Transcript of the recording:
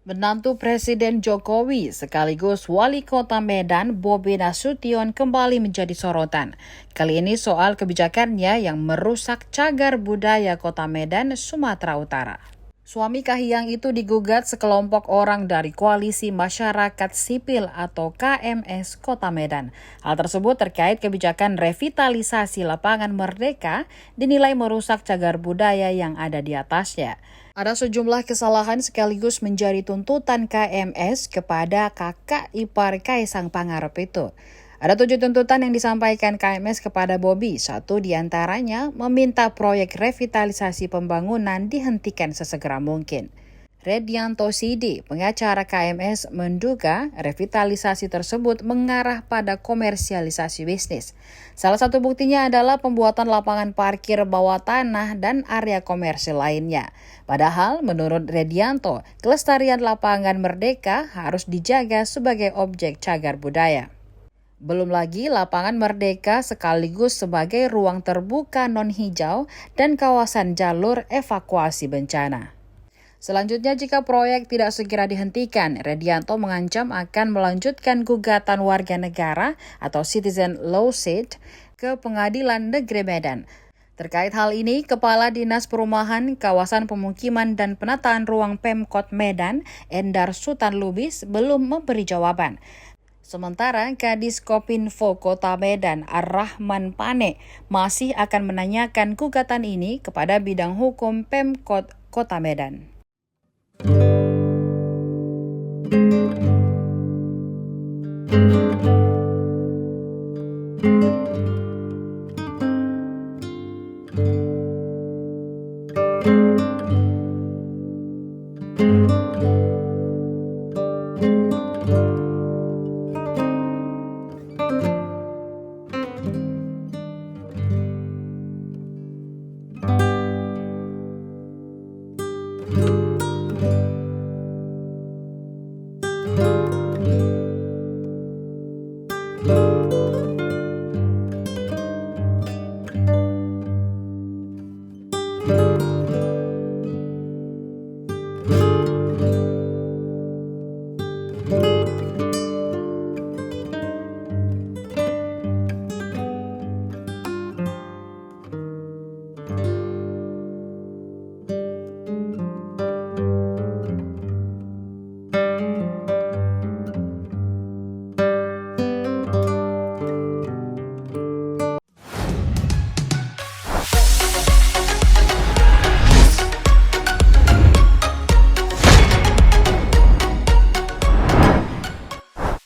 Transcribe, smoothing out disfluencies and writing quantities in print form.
Menantu Presiden Jokowi sekaligus Wali Kota Medan Bobi Nasution kembali menjadi sorotan. Kali ini soal kebijakannya yang merusak cagar budaya Kota Medan, Sumatera Utara. Suami Kahiyang itu digugat sekelompok orang dari Koalisi Masyarakat Sipil atau KMS Kota Medan. Hal tersebut terkait kebijakan revitalisasi lapangan Merdeka dinilai merusak cagar budaya yang ada di atasnya. Ada sejumlah kesalahan sekaligus menjadi tuntutan KMS kepada kakak ipar Kaisang Pangarep itu. Ada 7 tuntutan yang disampaikan KMS kepada Bobi. Satu diantaranya meminta proyek revitalisasi pembangunan dihentikan sesegera mungkin. Redianto Sidi, pengacara KMS, menduga revitalisasi tersebut mengarah pada komersialisasi bisnis. Salah satu buktinya adalah pembuatan lapangan parkir bawah tanah dan area komersil lainnya. Padahal menurut Redianto, kelestarian lapangan Merdeka harus dijaga sebagai objek cagar budaya. Belum lagi lapangan Merdeka sekaligus sebagai ruang terbuka non-hijau dan kawasan jalur evakuasi bencana. Selanjutnya, jika proyek tidak segera dihentikan, Redianto mengancam akan melanjutkan gugatan warga negara atau citizen lawsuit ke Pengadilan Negeri Medan. Terkait hal ini, Kepala Dinas Perumahan, Kawasan Pemukiman dan Penataan Ruang Pemkot Medan, Endar Sutan Lubis, belum memberi jawaban. Sementara Kadis Kopinfo Kota Medan Ar-Rahman Pane masih akan menanyakan gugatan ini kepada bidang hukum Pemkot Kota Medan.